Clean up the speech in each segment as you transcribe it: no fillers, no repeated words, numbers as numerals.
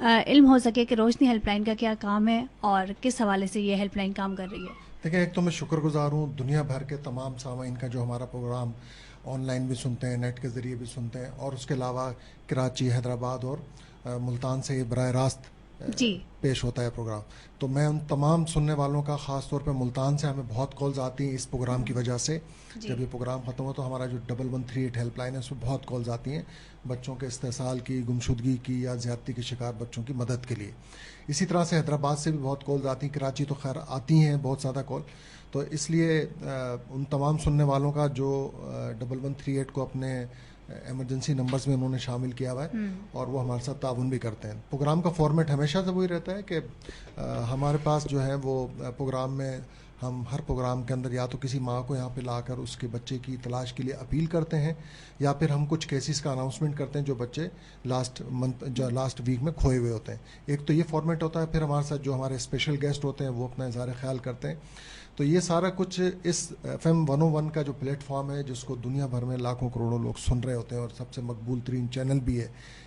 علم ہو سکے کہ روشنی ہیلپ لائن کا کیا کام ہے اور کس حوالے سے یہ ہیلپ لائن کام کر رہی ہے. دیکھیں، ایک تو میں شکر گزار ہوں دنیا بھر کے تمام سامعین کا جو ہمارا پروگرام آن لائن بھی سنتے ہیں، نیٹ کے ذریعے بھی سنتے ہیں، اور اس کے علاوہ کراچی، حیدرآباد اور ملتان سے یہ براہ راست جی پیش ہوتا ہے پروگرام. تو میں ان تمام سننے والوں کا، خاص طور پہ ملتان سے ہمیں بہت کالز آتی ہیں اس پروگرام کی وجہ سے. جب یہ پروگرام ختم ہو تو ہمارا جو 1138 ہیلپ لائن ہے اس میں بہت کالز آتی ہیں بچوں کے استحصال کی، گمشدگی کی یا زیادتی کے شکار بچوں کی مدد کے لیے. اسی طرح سے حیدرآباد سے بھی بہت کالز آتی ہیں، کراچی تو خیر آتی ہیں بہت زیادہ کال. تو اس لیے ان تمام سننے والوں کا جو 1138 کو اپنے ایمرجنسی نمبرز میں انہوں نے شامل کیا ہوا ہے اور وہ ہمارے ساتھ تعاون بھی کرتے ہیں. پروگرام کا فارمیٹ ہمیشہ سے وہی رہتا ہے کہ ہمارے پاس جو ہے وہ پروگرام میں ہم ہر پروگرام کے اندر یا تو کسی ماں کو یہاں پہ لا کر اس کے بچے کی تلاش کے لیے اپیل کرتے ہیں، یا پھر ہم کچھ کیسز کا اناؤنسمنٹ کرتے ہیں جو بچے لاسٹ ویک میں کھوئے ہوئے ہوتے ہیں. ایک تو یہ فارمیٹ ہوتا ہے. پھر ہمارے ساتھ جو ہمارے اسپیشل گیسٹ ہوتے ہیں وہ اپنا اظہار خیال کرتے ہیں. تو یہ سارا کچھ اس FM 101 کا جو پلیٹ فارم ہے جس کو دنیا بھر میں لاکھوں کروڑوں لوگ سن رہے ہوتے ہیں اور سب سے مقبول ترین چینل بھی ہے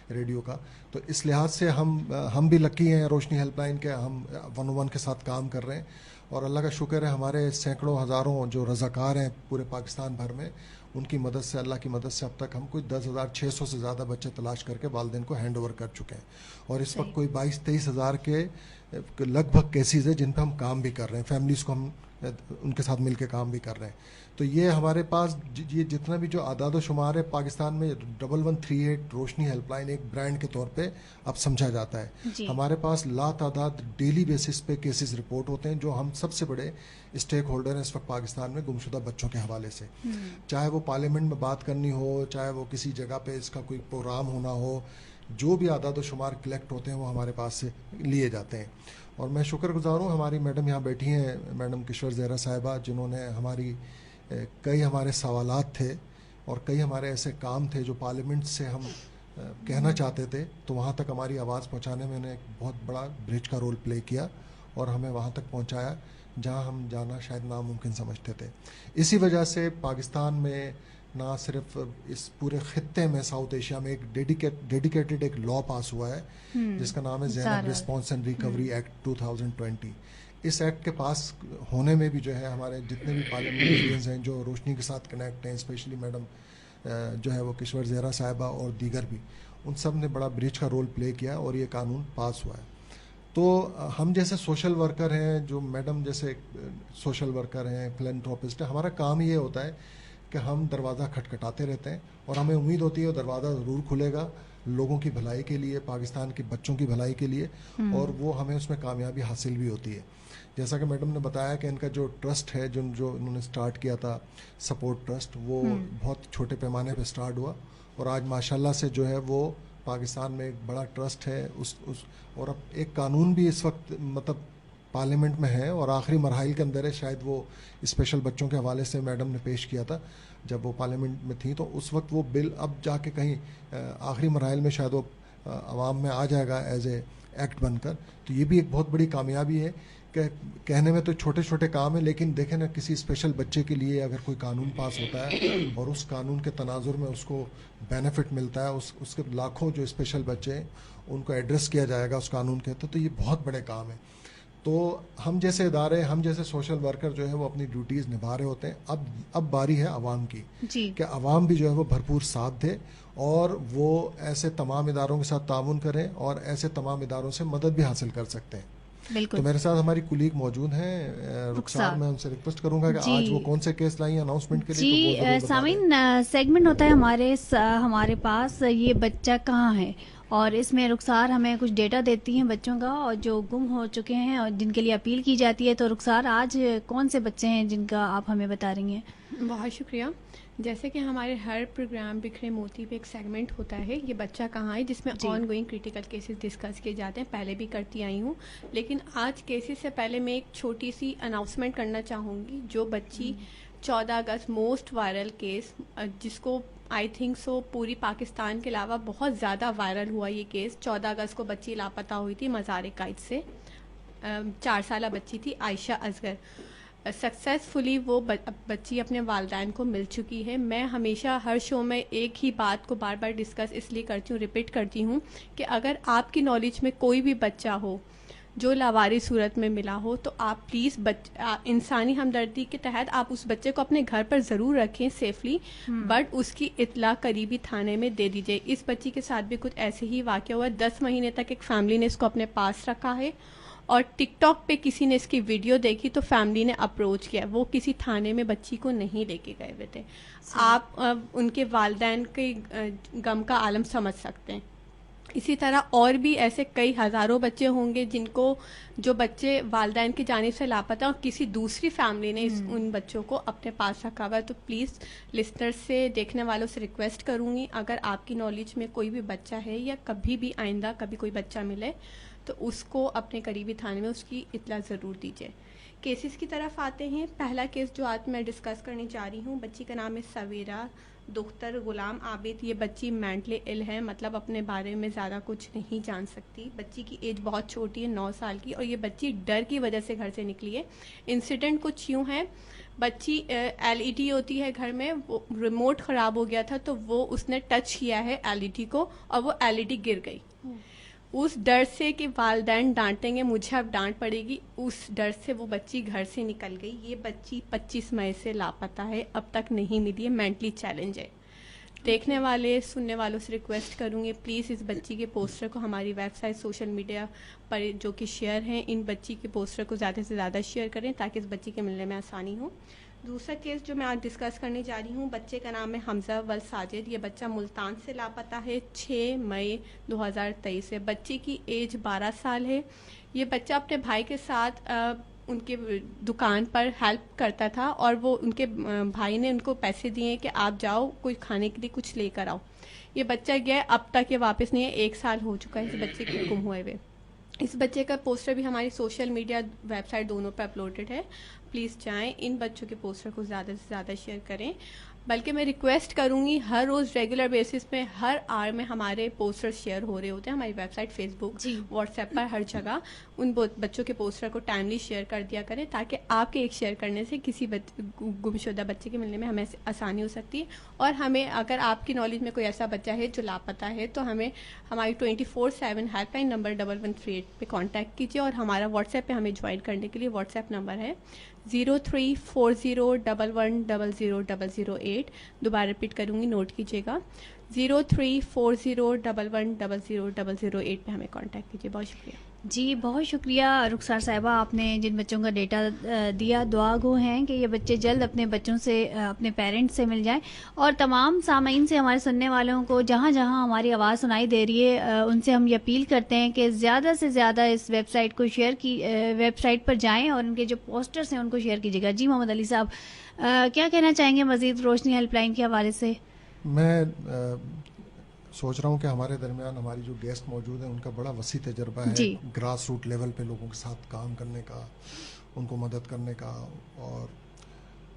ریڈیو کا. تو اس لحاظ سے ہم بھی لکی ہیں روشنی ہیلپ لائن کے، ہم 101 کے ساتھ کام کر رہے ہیں. اور اللہ کا شکر ہے ہمارے سینکڑوں ہزاروں جو رضاکار ہیں پورے پاکستان بھر میں، ان کی مدد سے، اللہ کی مدد سے اب تک ہم کوئی 10,600 سے زیادہ بچے تلاش کر کے والدین کو ہینڈ اوور کر چکے ہیں. اور اس وقت کوئی 22-23 ہزار کے لگ بھگ کیسز ہیں جن پہ ہم کام بھی کر رہے ہیں. فیملیز کو ہم ان کے ساتھ مل کے کام بھی کر رہے ہیں. تو یہ ہمارے پاس یہ جتنا بھی جو اعداد و شمار ہے پاکستان میں 1138 روشنی ہیلپ لائن ایک برانڈ کے طور پہ اب سمجھا جاتا ہے. ہمارے پاس لا تعداد ڈیلی بیسس پہ کیسز رپورٹ ہوتے ہیں جو ہم سب سے بڑے اسٹیک ہولڈر ہیں اس وقت پاکستان میں گمشدہ بچوں کے حوالے سے. چاہے وہ پارلیمنٹ میں بات کرنی ہو، چاہے وہ کسی جگہ پہ اس کا کوئی پروگرام ہونا ہو، جو بھی اعداد و شمار کلیکٹ ہوتے ہیں وہ ہمارے پاس سے لیے جاتے ہیں. اور میں شکر گزار ہوں ہماری میڈم یہاں بیٹھی ہیں، میڈم کشور زہرا صاحبہ، جنہوں نے کئی ہمارے سوالات تھے اور کئی ہمارے ایسے کام تھے جو پارلیمنٹ سے ہم کہنا چاہتے تھے، تو وہاں تک ہماری آواز پہنچانے میں انہیں ایک بہت بڑا برج کا رول پلے کیا اور ہمیں وہاں تک پہنچایا جہاں ہم جانا شاید ناممکن سمجھتے تھے. اسی وجہ سے پاکستان میں نہ صرف اس پورے خطے میں، ساؤتھ ایشیا میں ایک ڈیڈیکیٹڈ ایک لا پاس ہوا ہے جس کا نام ہے Zainab response and recovery act 2020. اس ایکٹ کے پاس ہونے میں بھی جو ہے ہمارے جتنے بھی پارلیمنٹرینز ہیں جو روشنی کے ساتھ کنیکٹ ہیں، اسپیشلی میڈم جو ہے وہ کشور زہرا صاحبہ اور دیگر بھی، ان سب نے بڑا برج کا رول پلے کیا اور یہ قانون پاس ہوا ہے. تو ہم جیسے سوشل ورکر ہیں، جو میڈم جیسے سوشل ورکر ہیں، فلینتھروپسٹ ہیں، ہمارا کام یہ ہوتا ہے کہ ہم دروازہ کھٹکھٹاتے رہتے ہیں اور ہمیں امید ہوتی ہے وہ دروازہ ضرور کھلے گا لوگوں کی بھلائی کے لیے، پاکستان کے بچوں کی بھلائی کے لیے، اور وہ ہمیں اس میں کامیابی حاصل بھی ہوتی ہے. جیسا کہ میڈم نے بتایا کہ ان کا جو ٹرسٹ ہے جو انہوں نے سٹارٹ کیا تھا، سپورٹ ٹرسٹ، وہ بہت چھوٹے پیمانے پہ سٹارٹ ہوا اور آج ماشاءاللہ سے جو ہے وہ پاکستان میں ایک بڑا ٹرسٹ ہے. اور اب ایک قانون بھی اس وقت مطلب پارلیمنٹ میں ہے اور آخری مراحل کے اندر ہے. شاید وہ اسپیشل بچوں کے حوالے سے میڈم نے پیش کیا تھا جب وہ پارلیمنٹ میں تھیں، تو اس وقت وہ بل اب جا کے کہیں آخری مراحل میں شاید وہ عوام میں آ جائے گا ایز اے ایکٹ بن کر. تو یہ بھی ایک بہت بڑی کامیابی ہے کہ کہنے میں تو چھوٹے چھوٹے کام ہیں، لیکن دیکھیں نا کسی اسپیشل بچے کے لیے اگر کوئی قانون پاس ہوتا ہے اور اس قانون کے تناظر میں اس کو بینیفٹ ملتا ہے، اس کے لاکھوں جو اسپیشل بچے ہیں ان کو ایڈریس کیا جائے گا اس قانون کے تحت، تو یہ بہت بڑے کام ہیں. تو ہم جیسے ادارے، ہم جیسے سوشل ورکر جو ہے وہ اپنی ڈیوٹیز نبھا رہے ہوتے ہیں. اب باری ہے عوام کی کہ عوام بھی جو ہے وہ بھرپور ساتھ دے اور وہ ایسے تمام اداروں کے ساتھ تعاون کریں اور ایسے تمام اداروں سے مدد بھی حاصل کر سکتے ہیں. تو میرے ساتھ ہماری کولیگ موجود ہیں رخسار، میں ان سے ریکویسٹ کروں گا کہ آج وہ کون سے کیس لائیں اناؤنسمنٹ کے لیے. جی سامعین، سیگمنٹ ہوتا ہے ہمارے پاس یہ بچہ کہاں ہے، اور اس میں رخسار ہمیں کچھ ڈیٹا دیتی ہیں بچوں کا اور جو گم ہو چکے ہیں اور جن کے لیے اپیل کی جاتی ہے. تو رخسار آج کون سے بچے ہیں جن کا آپ ہمیں بتا رہی ہیں؟ بہت شکریہ. جیسے کہ ہمارے ہر پروگرام بکھرے موتی پہ ایک سیگمنٹ ہوتا ہے یہ بچہ کہاں ہے، جس میں on going critical cases discuss کیے جاتے ہیں. پہلے بھی کرتی آئی ہوں، لیکن آج کیسز سے پہلے میں ایک چھوٹی سی اناؤنسمنٹ کرنا چاہوں گی. جو بچی 14 اگست موسٹ وائرل کیس، جس کو آئی تھنک سو پوری پاکستان کے علاوہ بہت زیادہ وائرل ہوا یہ کیس. 14 اگست کو بچی لاپتہ ہوئی تھی مزار قائد سے. 4 سالہ بچی تھی عائشہ اصغر. سکسیزفلی وہ بچی اپنے والدین کو مل چکی ہے. میں ہمیشہ ہر شو میں ایک ہی بات کو بار بار ڈسکس اس لیے کرتی ہوں, ریپیٹ کرتی ہوں کہ اگر آپ کی نالج میں کوئی بھی بچہ ہو جو لاواری صورت میں ملا ہو تو آپ پلیز انسانی ہمدردی کے تحت آپ اس بچے کو اپنے گھر پر ضرور رکھیں سیفلی, بٹ اس کی اطلاع قریبی تھانے میں دے دیجیے. اس بچی کے ساتھ بھی کچھ ایسے ہی واقعہ ہوا. 10 مہینے تک ایک فیملی نے اس کو اپنے پاس رکھا ہے, اور ٹک ٹاک پہ کسی نے اس کی ویڈیو دیکھی تو فیملی نے اپروچ کیا. وہ کسی تھانے میں بچی کو نہیں لے کے گئے ہوئے تھے. آپ ان کے والدین کے غم کا عالم سمجھ سکتے ہیں. اسی طرح اور بھی ایسے کئی ہزاروں بچے ہوں گے جن کو, جو بچے والدین کی جانب سے لاپتہ اور کسی دوسری فیملی نے ان بچوں کو اپنے پاس رکھا ہوا ہے. تو پلیز لسنر سے, دیکھنے والوں سے ریکویسٹ کروں گی, اگر آپ کی نالج میں کوئی بھی بچہ ہے یا کبھی بھی آئندہ کبھی کوئی بچہ ملے تو اس کو اپنے قریبی تھانے میں اس کی اطلاع ضرور دیجیے. کیسز کی طرف آتے ہیں. پہلا کیس جو آج میں ڈسکس کرنے جا رہی ہوں, بچی کا نام ہے سویرا, دختر غلام عابد. یہ بچی مینٹلی ال ہے, مطلب اپنے بارے میں زیادہ کچھ نہیں جان سکتی. بچی کی ایج بہت چھوٹی ہے, 9 سال کی, اور یہ بچی ڈر کی وجہ سے گھر سے نکلی ہے. انسیڈنٹ کچھ یوں ہے, بچی LED ہوتی ہے گھر میں, وہ ریموٹ خراب ہو گیا تھا تو وہ اس نے ٹچ کیا ہے LED کو اور وہ LED گر گئی. اس ڈر سے کہ والدین ڈانٹیں گے, مجھے اب ڈانٹ پڑے گی, اس ڈر سے وہ بچی گھر سے نکل گئی. یہ بچی 25 مئی سے لاپتہ ہے, اب تک نہیں ملی ہے. مینٹلی چیلنج ہے. دیکھنے والے, سننے والوں سے ریکویسٹ کروں گی پلیز اس بچی کے پوسٹر کو ہماری ویب سائٹ, سوشل میڈیا پر جو کہ شیئر ہیں, ان بچی کے پوسٹر کو زیادہ سے زیادہ شیئر کریں تاکہ اس بچی کے ملنے میں آسانی ہو. دوسرا کیس جو میں آج ڈسکس کرنے جا رہی ہوں, بچے کا نام ہے حمزہ ول ساجد. یہ بچہ ملتان سے لاپتہ ہے 6 مئی 2023 سے. بچی کی ایج 12 سال ہے. یہ بچہ اپنے بھائی کے ساتھ ان کے دکان پر ہیلپ کرتا تھا, اور وہ ان کے بھائی نے ان کو پیسے دیے کہ آپ جاؤ کوئی کھانے کے لیے کچھ لے کر آؤ. یہ بچہ گیا, اب تک یہ واپس نہیں ہے. 1 سال ہو چکا ہے اس بچے کے گم ہوئے ہوئے. اس بچے کا پوسٹر بھی ہماری سوشل میڈیا, ویب سائٹ دونوں پہ اپلوڈڈ ہے. پلیز جائیں, ان بچوں کے پوسٹر کو زیادہ سے زیادہ شیئر کریں. بلکہ میں ریکویسٹ کروں گی, ہر روز ریگولر بیسس پہ ہر آور میں ہمارے پوسٹر شیئر ہو رہے ہوتے ہیں ہماری ویب سائٹ, فیس بک, واٹس ایپ پر, ہر جگہ. ان بچوں کے پوسٹر کو ٹائملی شیئر کر دیا کریں تاکہ آپ کے ایک شیئر کرنے سے کسی گمشدہ بچے کے ملنے میں ہمیں آسانی ہو سکتی ہے. اور ہمیں, اگر آپ کی نالج میں کوئی ایسا بچہ ہے جو لاپتہ ہے تو ہمیں ہماری 24/7 ہیلپ لائن نمبر 1138 پہ کانٹیکٹ کیجیے. اور ہمارا واٹس ایپ پہ ہمیں جوائن کرنے کے لیے واٹس ایپ نمبر ہے 0340110008. دوبارہ ریپیٹ کروں گی, نوٹ کیجیے گا, 0340110008 پہ ہمیں کانٹیکٹ کیجیے. بہت شکریہ. جی بہت شکریہ رخسار صاحبہ, آپ نے جن بچوں کا ڈیٹا دیا. دعا گو ہیں کہ یہ بچے جلد اپنے بچوں سے, اپنے پیرنٹس سے مل جائیں. اور تمام سامعین سے, ہمارے سننے والوں کو جہاں جہاں ہماری آواز سنائی دے رہی ہے, ان سے ہم یہ اپیل کرتے ہیں کہ زیادہ سے زیادہ اس ویب سائٹ کو شیئر کی, ویب سائٹ پر جائیں اور ان کے جو پوسٹرز ہیں ان کو شیئر کیجیے گا. جی محمد علی صاحب, کیا کہنا چاہیں گے مزید روشنی ہیلپ لائن کے حوالے سے؟ میں سوچ رہا ہوں کہ ہمارے درمیان ہماری جو گیسٹ موجود ہیں ان کا بڑا وسیع تجربہ ہے گراس روٹ لیول پہ لوگوں کے ساتھ کام کرنے کا, ان کو مدد کرنے کا اور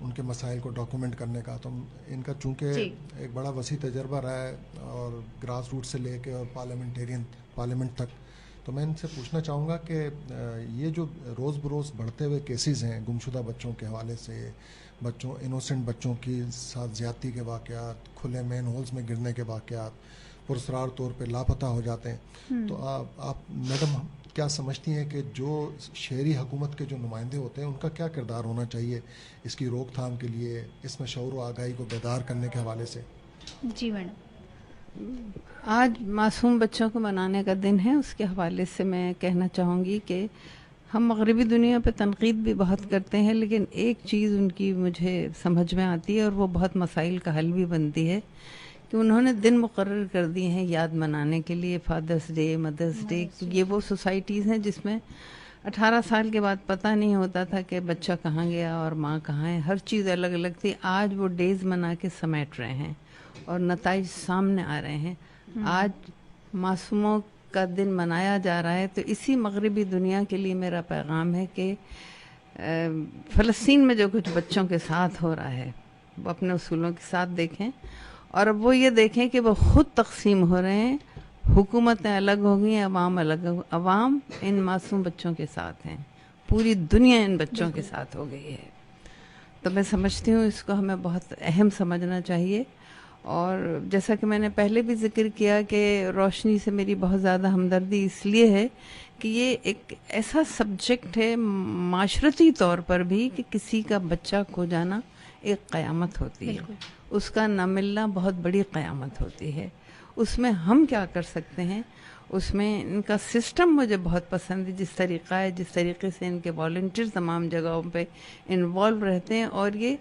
ان کے مسائل کو ڈاکومنٹ کرنے کا. تو ان کا چونکہ ایک بڑا وسیع تجربہ رہا ہے اور گراس روٹ سے لے کے اور پارلیمنٹ تک, تو میں ان سے پوچھنا چاہوں گا کہ یہ جو روز بروز بڑھتے ہوئے کیسز ہیں گمشدہ بچوں کے حوالے سے, انوسنٹ بچوں کی ساتھ زیادتی کے واقعات, کھلے مین ہولز میں گرنے کے واقعات, پرسرار طور پہ لاپتہ ہو جاتے ہیں, تو آپ میڈم کیا سمجھتی ہیں کہ جو شہری حکومت کے جو نمائندے ہوتے ہیں ان کا کیا کردار ہونا چاہیے اس کی روک تھام کے لیے, اس میں شعور و آگاہی کو بیدار کرنے کے حوالے سے؟ جی میڈم. آج معصوم بچوں کو منانے کا دن ہے, اس کے حوالے سے میں کہنا چاہوں گی کہ ہم مغربی دنیا پہ تنقید بھی بہت کرتے ہیں, لیکن ایک چیز ان کی مجھے سمجھ میں آتی ہے اور وہ بہت مسائل کا حل بھی بنتی ہے کہ انہوں نے دن مقرر کر دیے ہیں یاد منانے کے لیے, فادرس ڈے, مدرس ڈے. یہ وہ سوسائٹیز ہیں جس میں 18 سال کے بعد پتہ نہیں ہوتا تھا کہ بچہ کہاں گیا اور ماں کہاں ہے, ہر چیز الگ الگ تھی. آج وہ ڈیز منا کے سمیٹ رہے ہیں اور نتائج سامنے آ رہے ہیں. آج معصوموں کا دن منایا جا رہا ہے, تو اسی مغربی دنیا کے لیے میرا پیغام ہے کہ فلسطین میں جو کچھ بچوں کے ساتھ ہو رہا ہے وہ اپنے اصولوں کے ساتھ دیکھیں, اور اب وہ یہ دیکھیں کہ وہ خود تقسیم ہو رہے ہیں, حکومتیں الگ ہو گئی ہیں, عوام الگ, عوام ان معصوم بچوں کے ساتھ ہیں, پوری دنیا ان بچوں کے ساتھ ہو گئی ہے. تو میں سمجھتی ہوں اس کو ہمیں بہت اہم سمجھنا چاہیے. اور جیسا کہ میں نے پہلے بھی ذکر کیا کہ روشنی سے میری بہت زیادہ ہمدردی اس لیے ہے کہ یہ ایک ایسا سبجیکٹ ہے معاشرتی طور پر بھی کہ کسی کا بچہ کھو جانا ایک قیامت ہوتی ہے. اس کا نہ ملنا بہت بڑی قیامت ہوتی ہے. اس میں ہم کیا کر سکتے ہیں؟ اس میں ان کا سسٹم مجھے بہت پسند ہے، جس طریقہ ہے، جس طریقے سے ان کے والنٹیئر تمام جگہوں پہ انوالو رہتے ہیں اور یہ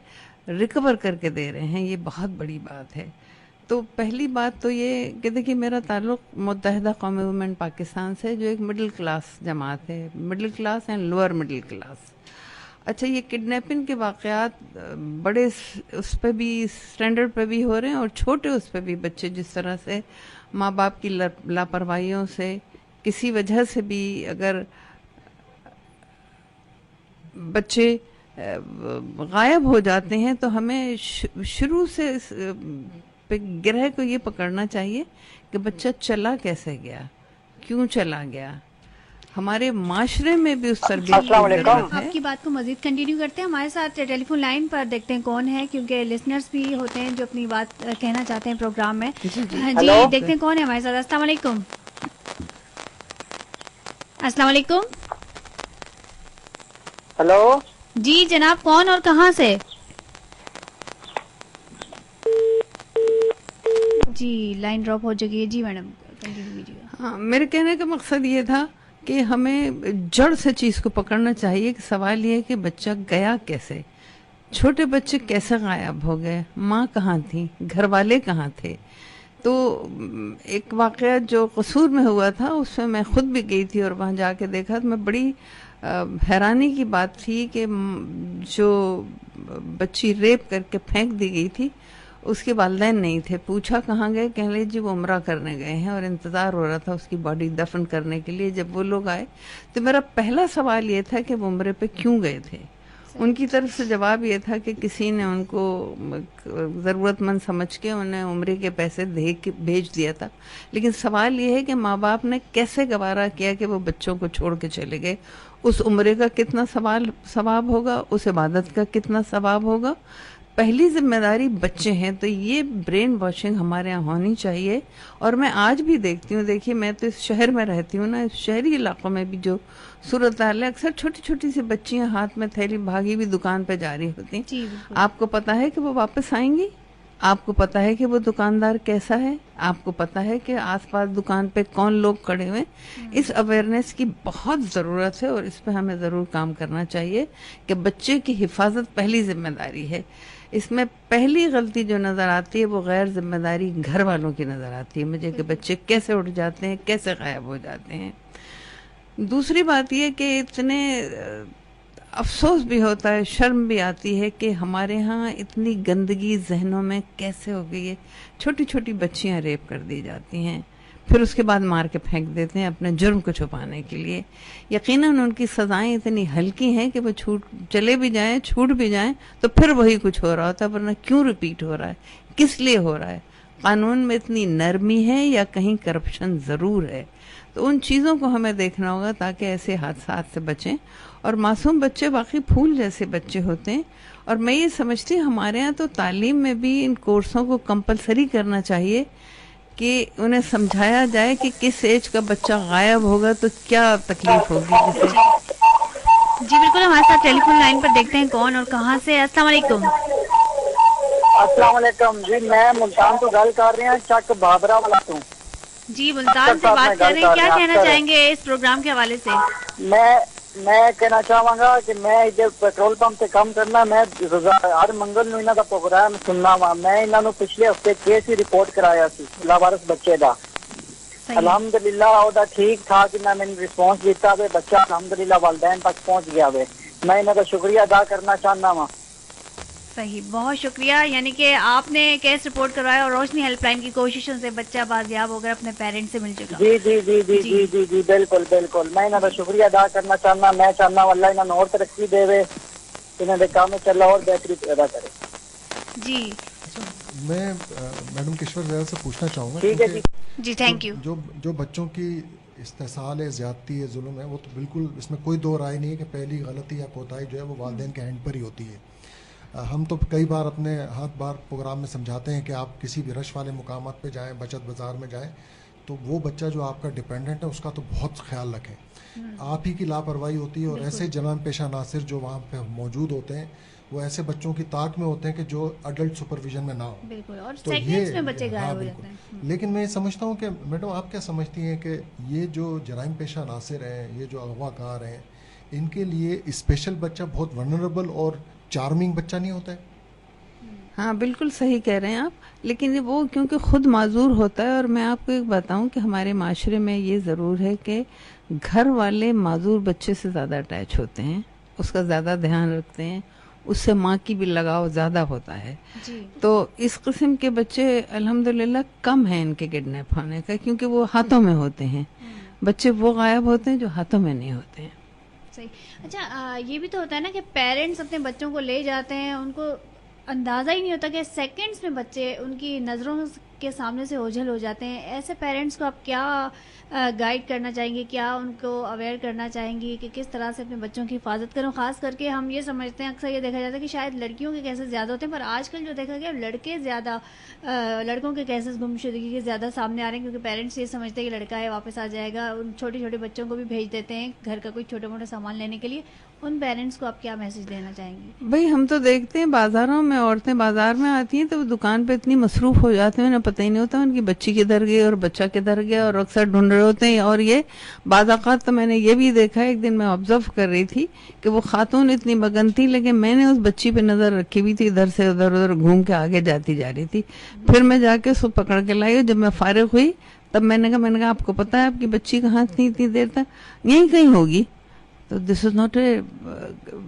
ریکور کر کے دے رہے ہیں. یہ بہت بڑی بات ہے. تو پہلی بات تو یہ کہ دیکھیے میرا تعلق متحدہ قومی وومن پاکستان سے، جو ایک مڈل کلاس جماعت ہے، middle class and lower middle class. اچھا، یہ کڈنیپنگ کے واقعات بڑے اس پہ بھی اسٹینڈرڈ پہ بھی ہو رہے ہیں اور چھوٹے اس پہ بھی بچے جس طرح سے ماں باپ کی لاپرواہیوں سے کسی وجہ سے بھی اگر بچے غائب ہو جاتے ہیں تو ہمیں شروع سے گرہ کو یہ پکڑنا چاہیے کہ بچہ چلا کیسے گیا، کیوں چلا گیا. ہمارے معاشرے میں بھی اس تربیت کی ضرورت ہے. آپ کی بات کو مزید کنٹینیو کرتے ہیں. ہمارے ساتھ ٹیلی فون لائن پر دیکھتے ہیں کون ہے، کیونکہ لسنرز بھی ہوتے ہیں جو اپنی بات کہنا چاہتے ہیں پروگرام میں. جی دیکھتے ہیں کون ہے ہمارے ساتھ. السلام علیکم. السلام علیکم. ہلو جی جناب، کون اور کہاں سے؟ جی لائن ڈراپ ہو چکی ہے. جی میڈم کنٹینیو کیجیے. ہاں، میرے کہنے کا مقصد یہ تھا کہ ہمیں جڑ سے چیز کو پکڑنا چاہیے کہ سوال یہ ہے کہ بچہ گیا کیسے، چھوٹے بچے کیسے غائب ہو گئے، ماں کہاں تھی، گھر والے کہاں تھے. تو ایک واقعہ جو قصور میں ہوا تھا اس میں میں خود بھی گئی تھی اور وہاں جا کے دیکھا تو میں بڑی حیرانی کی بات تھی کہ جو بچی ریپ کر کے پھینک دی گئی تھی اس کے والدین نہیں تھے. پوچھا کہاں گئے، کہنے لگے جی وہ عمرہ کرنے گئے ہیں اور انتظار ہو رہا تھا اس کی باڈی دفن کرنے کے لیے. جب وہ لوگ آئے تو میرا پہلا سوال یہ تھا کہ وہ عمرے پہ کیوں گئے تھے. ان کی طرف سے جواب یہ تھا کہ کسی نے ان کو ضرورت مند سمجھ کے انہیں عمرے کے پیسے دے کے بھیج دیا تھا. لیکن سوال یہ ہے کہ ماں باپ نے کیسے گوارا کیا کہ وہ بچوں کو چھوڑ کے چلے گئے. اس عمرے کا کتنا ثواب ہوگا، اس عبادت کا کتنا ثواب ہوگا. پہلی ذمہ داری بچے ہیں. تو یہ برین واشنگ ہمارے یہاں ہونی چاہیے. اور میں آج بھی دیکھتی ہوں، دیکھیے میں تو اس شہر میں رہتی ہوں نا، اس شہری علاقوں میں بھی جو صورتحال ہے، اکثر چھوٹی چھوٹی سی بچیاں ہاتھ میں تھیلی بھاگی بھی دکان پہ جا رہی ہوتی ہیں. آپ کو پتا ہے کہ وہ واپس آئیں گی؟ آپ کو پتا ہے کہ وہ دکاندار کیسا ہے؟ آپ کو پتا ہے کہ آس پاس دکان پہ کون لوگ کھڑے ہوئے؟ اس اویئرنیس کی بہت ضرورت ہے اور اس پہ ہمیں ضرور کام کرنا چاہیے کہ بچے کی حفاظت پہلی ذمہ داری ہے. اس میں پہلی غلطی جو نظر آتی ہے وہ غیر ذمہ داری گھر والوں کی نظر آتی ہے مجھے کہ بچے کیسے اٹھ جاتے ہیں، کیسے غائب ہو جاتے ہیں. دوسری بات یہ کہ اتنے افسوس بھی ہوتا ہے، شرم بھی آتی ہے کہ ہمارے ہاں اتنی گندگی ذہنوں میں کیسے ہو گئی ہے. چھوٹی چھوٹی بچیاں ریپ کر دی جاتی ہیں، پھر اس کے بعد مار کے پھینک دیتے ہیں اپنے جرم کو چھپانے کے لیے. یقیناً ان کی سزائیں اتنی ہلکی ہیں کہ وہ چلے بھی جائیں، چھوٹ بھی جائیں تو پھر وہی کچھ ہو رہا ہوتا ہے. ورنہ کیوں ریپیٹ ہو رہا ہے، کس لیے ہو رہا ہے؟ قانون میں اتنی نرمی ہے یا کہیں کرپشن ضرور ہے؟ تو ان چیزوں کو ہمیں دیکھنا ہوگا تاکہ ایسے حادثات سے بچیں. اور معصوم بچے واقعی پھول جیسے بچے ہوتے ہیں. اور میں یہ سمجھتی ہوں ہمارے ہاں تو تعلیم میں بھی ان کورسوں کو کمپلسری کرنا چاہیے کہ انہیں سمجھایا جائے کہ کس ایج کا بچہ غائب ہوگا تو کیا تکلیف ہوگی. جی بالکل، ہمارے ساتھ ٹیلی فون لائن پر دیکھتے ہیں کون اور کہاں سے. السلام علیکم. السلام علیکم. جی میں ملتان تو گل کر رہی ہوں، چک بابرا والا تو. جی ملتان سے بات کر رہے ہیں. کیا کہنا چاہیں گے اس پروگرام کے حوالے سے؟ میں کہنا چاہوں گا کہ میں ادھر پیٹرول پمپ سے کام کرنا، میں ہر منگل نو انہاں دا پروگرام سننا وا. میں انہاں نو پچھلے ہفتے کیس ہی رپورٹ کرایا سی لاوارث بچے دا. الحمدللہ او دا ٹھیک ٹھاک انہاں نے رسپانس دیتا وے، بچہ الحمدللہ والدین تک پہنچ گیا وے. میں انہاں دا شکریہ ادا کرنا چاہنا وا. صحیح، بہت شکریہ. یعنی کہ آپ نے کیس رپورٹ کروایا اور روشنی ہیلپ لائن کی کوششوں سے بچہ بازیاب ہو کر اپنے پیرنٹ سے مل چکا. جی جی جی جی جی جی جی بالکل بالکل. میں انہاں دا شکریہ ادا کرنا چاہنا. میں چاہنا اللہ انہاں نوں اور ترقی دے وے، انہاں دے کام وچ اللہ اور بہتری پیدا کرے. جی میں میڈم کشور زیادہ سے پوچھنا چاہوں گا. ٹھیک ہے جی تھینک یو. جو بچوں کی استحصال ہے، زیادتی ہے، ظلم ہے، وہ تو بالکل اس میں کوئی دو رائے نہیں ہے کہ پہلی غلطی یا کوتاہی جو ہے وہ والدین کے ہینڈ پر ہی ہوتی ہے. ہم تو کئی بار اپنے ہر بار پروگرام میں سمجھاتے ہیں کہ آپ کسی بھی رش والے مقامات پہ جائیں, بچت بازار میں جائیں, تو وہ بچہ جو آپ کا ڈپینڈنٹ ہے اس کا تو بہت خیال رکھیں. آپ ہی کی لاپرواہی ہوتی ہے, اور ایسے جرائم پیشہ عناصر جو وہاں پہ موجود ہوتے ہیں وہ ایسے بچوں کی طاق میں ہوتے ہیں کہ جو ایڈلٹ سپرویژن میں نہ ہو. بالکل, اور تو سیکنڈز میں بچے غائب ہو جاتے ہیں. لیکن میں یہ سمجھتا ہوں کہ میڈم آپ کیا سمجھتی ہیں کہ یہ جو جرائم پیشہ عناصر ہیں, یہ جو اغوا کار ہیں, ان کے لیے اسپیشل بچہ بہت ونربل اور چارمنگ بچہ نہیں ہوتا ہے؟ ہاں بالکل صحیح کہہ رہے ہیں آپ, لیکن وہ کیونکہ خود معذور ہوتا ہے. اور میں آپ کو ایک بتاؤں کہ ہمارے معاشرے میں یہ ضرور ہے کہ گھر والے معذور بچے سے زیادہ اٹیچ ہوتے ہیں, اس کا زیادہ دھیان رکھتے ہیں, اس سے ماں کی بھی لگاؤ زیادہ ہوتا ہے. تو اس قسم کے بچے الحمدللہ کم ہیں ان کے کڈنیپ ہونے کا, کیونکہ وہ ہاتھوں میں ہوتے ہیں. بچے وہ غائب ہوتے ہیں جو ہاتھوں میں نہیں ہوتے ہیں. صحیح. اچھا, یہ بھی تو ہوتا ہے نا کہ پیرنٹس اپنے بچوں کو لے جاتے ہیں, ان کو اندازہ ہی نہیں ہوتا کہ سیکنڈز میں بچے ان کی نظروں کے سامنے سے اوجھل ہو جاتے ہیں. ایسے پیرنٹس کو آپ کیا گائیڈ کرنا چاہیں گی, کیا ان کو اویئر کرنا چاہیں گی کہ کس طرح سے اپنے بچوں کی حفاظت کروں؟ خاص کر کے ہم یہ سمجھتے ہیں, اکثر یہ دیکھا جاتا ہے کہ شاید لڑکیوں کے کیسز زیادہ ہوتے ہیں, پر آج کل جو دیکھا گیا لڑکے زیادہ, لڑکوں کے کیسز گمشدگی کے زیادہ سامنے آ رہے ہیں, کیونکہ پیرنٹس یہ سمجھتے ہیں کہ لڑکا ہے واپس آ جائے گا. ان چھوٹے چھوٹے بچوں کو بھی بھیج دیتے ہیں گھر کا کوئی چھوٹے موٹے سامان لینے کے لیے. ان پیرنٹس کو آپ کیا میسج دینا چاہیں گی؟ بھئی ہم تو دیکھتے ہیں بازاروں میں, عورتیں بازار میں آتی ہیں تو وہ دکان پہ اتنی مصروف ہو جاتے ہیں, انہیں پتہ ہی نہیں ہوتا ان کی بچی کدھر گئی اور بچہ کدھر گیا, اور اکثر ڈھونڈ رہے ہوتے ہیں. اور یہ بعض اوقات تو میں نے یہ بھی دیکھا, ایک دن میں آبزرو کر رہی تھی کہ وہ خاتون اتنی مگن تھی, لیکن میں نے اس بچی پہ نظر رکھی ہوئی تھی, ادھر سے ادھر گھوم کے آگے جاتی جا رہی تھی. پھر میں جا کے اس کو پکڑ کے لائی, اور جب میں فارغ ہوئی تب میں نے کہا آپ کو پتا ہے آپ کی بچی کہاں تھی اتنی دیر تک؟ یہیں کہیں ہوگی. تو دس از ناٹ اے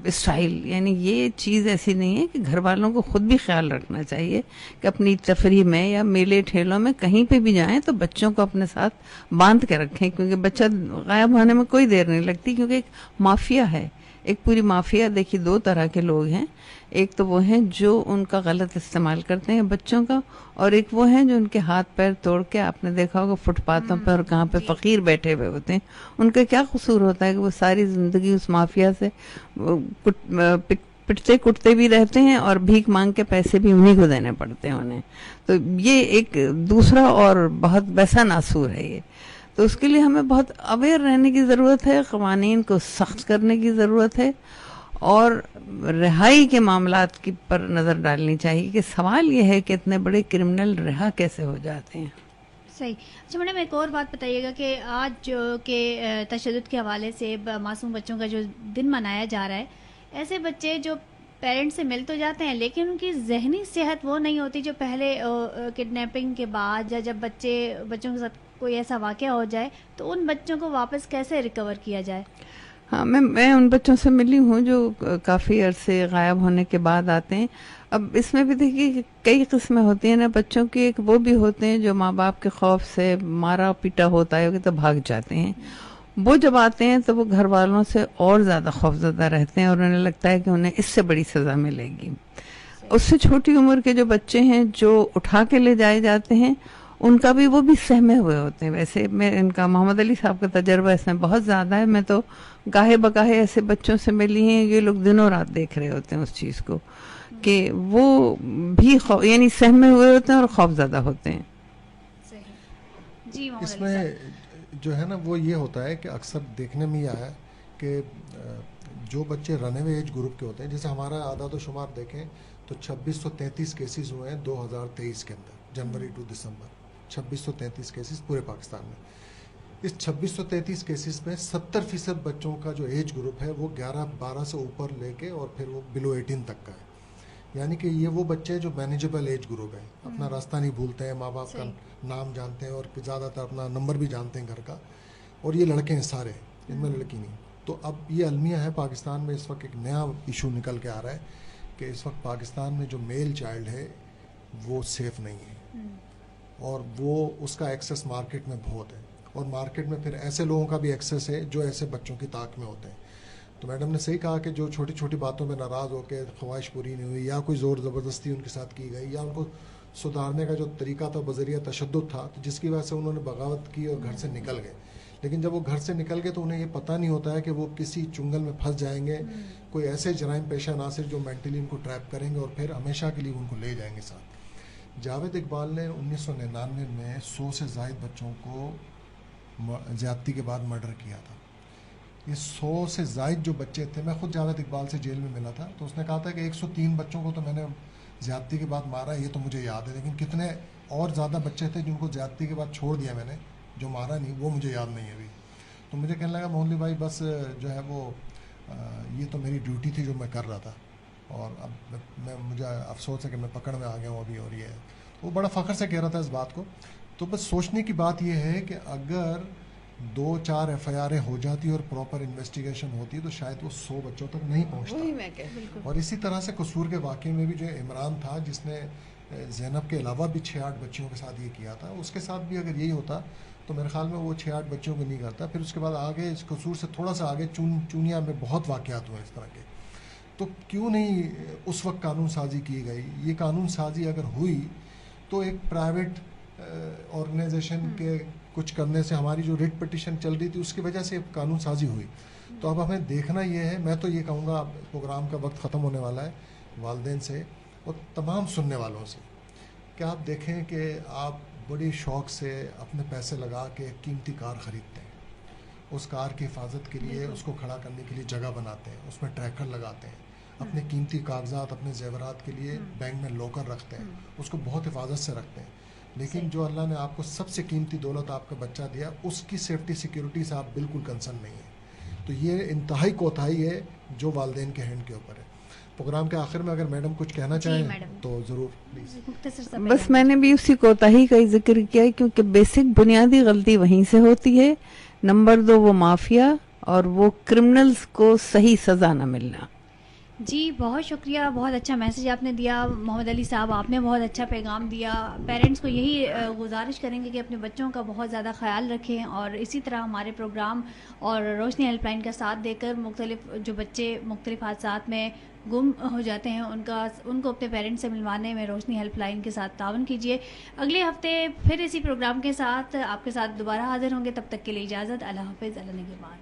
اسٹائل. یعنی یہ چیز ایسی نہیں ہے کہ گھر والوں کو خود بھی خیال رکھنا چاہیے کہ اپنی تفریح میں یا میلے ٹھیلوں میں کہیں پہ بھی جائیں تو بچوں کو اپنے ساتھ باندھ کے رکھیں, کیونکہ بچہ غائب ہونے میں کوئی دیر نہیں لگتی, کیونکہ ایک مافیا ہے, ایک پوری مافیا. دیکھیے دو طرح کے لوگ ہیں, ایک تو وہ ہیں جو ان کا غلط استعمال کرتے ہیں بچوں کا, اور ایک وہ ہیں جو ان کے ہاتھ پیر توڑ کے, آپ نے دیکھا ہوگا فٹ پاتھوں پہ اور کہاں پہ فقیر بیٹھے ہوئے ہوتے ہیں. ان کا کیا قصور ہوتا ہے کہ وہ ساری زندگی اس مافیا سے پٹتے کٹتے بھی رہتے ہیں, اور بھیک مانگ کے پیسے بھی انہیں کو دینے پڑتے ہیں انہیں. تو یہ ایک دوسرا اور بہت ویسا ناسور ہے یہ. تو اس کے لیے ہمیں بہت اویئر رہنے کی ضرورت ہے, قوانین کو سخت کرنے کی ضرورت ہے, اور رہائی کے معاملات کی پر نظر ڈالنی چاہیے. کہ سوال یہ ہے کہ اتنے بڑے کرمنل رہا کیسے ہو جاتے ہیں. صحیح. اچھا میڈم, ایک اور بات بتائیے گا کہ آج جو کہ تشدد کے حوالے سے معصوم بچوں کا جو دن منایا جا رہا ہے, ایسے بچے جو پیرنٹس سے مل تو جاتے ہیں لیکن ان کی ذہنی صحت وہ نہیں ہوتی جو پہلے کڈنیپنگ کے بعد, یا جب بچوں کے ساتھ کوئی ایسا واقعہ ہو جائے تو ان بچوں کو واپس کیسے ریکور کیا جائے؟ ہاں, میں ان بچوں سے ملی ہوں جو کافی عرصے غائب ہونے کے بعد آتے ہیں. اب اس میں بھی دیکھیے کہ کئی قسمیں ہوتی ہیں نا بچوں کی. ایک وہ بھی ہوتے ہیں جو ماں باپ کے خوف سے مارا پیٹا ہوتا ہے تو بھاگ جاتے ہیں. وہ جب آتے ہیں تو وہ گھر والوں سے اور زیادہ خوفزدہ رہتے ہیں, اور انہیں لگتا ہے کہ انہیں اس سے بڑی سزا ملے گی. اس سے چھوٹی عمر کے جو بچے ہیں جو اٹھا کے لے جائے جاتے ہیں, ان کا بھی وہ بھی سہمے ہوئے ہوتے ہیں. ویسے میں ان کا محمد علی صاحب کا تجربہ اس میں بہت زیادہ ہے. میں تو گاہے بگاہے ایسے بچوں سے ملی ہیں, یہ لوگ دنوں رات دیکھ رہے ہوتے ہیں اس چیز کو کہ وہ بھی یعنی سہمے ہوئے ہوتے ہیں اور خوف زدہ ہوتے ہیں. جی, اس میں جو ہے نا وہ یہ ہوتا ہے کہ اکثر دیکھنے میں یہ آیا کہ جو بچے رن اوے ایج گروپ کے ہوتے ہیں, جیسے ہمارا اعداد و شمار دیکھیں تو 2633 کیسز ہوئے ہیں 2023 کے اندر, جنوری ٹو دسمبر 2633 کیسز پورے پاکستان میں. اس 2633 کیسز میں 70% بچوں کا جو ایج گروپ ہے وہ 11-12 سے اوپر لے کے اور پھر وہ بلو 18 تک کا ہے. یعنی کہ یہ وہ بچے جو مینیجبل ایج گروپ ہے, اپنا راستہ نہیں بھولتے ہیں, ماں باپ کا نام جانتے ہیں, اور زیادہ تر اپنا نمبر بھی جانتے ہیں گھر کا. اور یہ لڑکے ہیں سارے, ان میں لڑکی نہیں. تو اب یہ المیہ ہے پاکستان میں اس وقت ایک نیا ایشو نکل کے آ رہا ہے کہ اس وقت پاکستان میں جو میل چائلڈ ہے وہ سیف نہیں ہے, اور وہ اس کا ایکسیس مارکیٹ میں بہت ہے, اور مارکیٹ میں پھر ایسے لوگوں کا بھی ایکسیس ہے جو ایسے بچوں کی طاق میں ہوتے ہیں. تو میڈم نے صحیح کہا کہ جو چھوٹی چھوٹی باتوں میں ناراض ہو کے خواہش پوری نہیں ہوئی, یا کوئی زور زبردستی ان کے ساتھ کی گئی, یا ان کو سدھارنے کا جو طریقہ تھا بذریعہ تشدد تھا, تو جس کی وجہ سے انہوں نے بغاوت کی اور گھر سے نکل گئے. لیکن جب وہ گھر سے نکل گئے تو انہیں یہ پتہ نہیں ہوتا ہے کہ وہ کسی چنگل میں پھنس جائیں گے, کوئی ایسے جرائم پیشہ عناصر جو مینٹلی ان کو ٹریپ کریں گے اور پھر ہمیشہ کے لیے ان کو لے جائیں گے ساتھ. جاوید اقبال نے 1999 میں 100 سے زائد بچوں کو زیادتی کے بعد مرڈر کیا تھا. یہ 100 سے زائد جو بچے تھے, میں خود جاوید اقبال سے جیل میں ملا تھا, تو اس نے کہا تھا کہ 103 بچوں کو تو میں نے زیادتی کے بعد مارا, یہ تو مجھے یاد ہے, لیکن کتنے اور زیادہ بچے تھے جن کو زیادتی کے بعد چھوڑ دیا میں نے, جو مارا نہیں, وہ مجھے یاد نہیں ہے ابھی. تو مجھے کہنے لگا مہلوی بھائی بس جو ہے وہ یہ تو میری ڈیوٹی تھی جو میں کر رہا تھا, اور اب مجھے افسوس ہے کہ میں پکڑ میں آ گیا ہوں ابھی, اور یہ ہے. وہ بڑا فخر سے کہہ رہا تھا اس بات کو. تو بس سوچنے کی بات یہ ہے کہ اگر 2-4 FIR ہو جاتی اور پراپر انویسٹیگیشن ہوتی تو شاید وہ 100 بچوں تک نہیں پہنچتا. اور اسی طرح سے قصور کے واقعے میں بھی جو عمران تھا جس نے زینب کے علاوہ بھی 6-8 بچیوں کے ساتھ یہ کیا تھا, اس کے ساتھ بھی اگر یہی ہوتا تو میرے خیال میں وہ 6-8 بچوں کو نہیں کرتا. پھر اس کے بعد آگے اس قصور سے تھوڑا سا آگے چونیا میں بہت واقعات ہوئے اس طرح کے. تو کیوں نہیں اس وقت قانون سازی کی گئی؟ یہ قانون سازی اگر ہوئی تو ایک پرائیویٹ آرگنائزیشن کے کچھ کرنے سے, ہماری جو ریٹ پٹیشن چل رہی تھی اس کی وجہ سے قانون سازی ہوئی. تو اب ہمیں دیکھنا یہ ہے, میں تو یہ کہوں گا پروگرام کا وقت ختم ہونے والا ہے, والدین سے اور تمام سننے والوں سے کہ آپ دیکھیں کہ آپ بڑی شوق سے اپنے پیسے لگا کے ایک قیمتی کار خریدتے ہیں, اس کار کی حفاظت کے لیے اس کو کھڑا کرنے کے لیے جگہ بناتے ہیں, اس میں ٹریکر لگاتے ہیں, اپنے قیمتی کاغذات اپنے زیورات کے لیے بینک میں لوکر رکھتے ہیں, اس کو بہت حفاظت سے رکھتے ہیں. لیکن جو اللہ نے آپ کو سب سے قیمتی دولت آپ کا بچہ دیا, اس کی سیفٹی سیکیورٹی سے آپ بالکل کنسرن نہیں ہیں. تو یہ انتہائی کوتاہی ہے جو والدین کے ہینڈ کے اوپر ہے. پروگرام کے آخر میں اگر میڈم کچھ کہنا چاہیں تو ضرور پلیز. بس میں نے بھی اسی کوتاہی کا ہی ذکر کیا ہے, کیونکہ بیسک بنیادی غلطی وہیں سے ہوتی ہے. نمبر 2 وہ مافیا اور وہ کرمنلز کو صحیح سزا نہ ملنا. جی بہت شکریہ, بہت اچھا میسج آپ نے دیا محمد علی صاحب, آپ نے بہت اچھا پیغام دیا. پیرنٹس کو یہی گزارش کریں گے کہ اپنے بچوں کا بہت زیادہ خیال رکھیں, اور اسی طرح ہمارے پروگرام اور روشنی ہیلپ لائن کا ساتھ دے کر مختلف جو بچے مختلف حادثات میں گم ہو جاتے ہیں ان کو اپنے پیرنٹس سے ملوانے میں روشنی ہیلپ لائن کے ساتھ تعاون کیجیے. اگلے ہفتے پھر اسی پروگرام کے ساتھ آپ کے ساتھ دوبارہ حاضر ہوں گے. تب تک کے لیے اجازت, اللہ حافظ, اللہ نگہبان.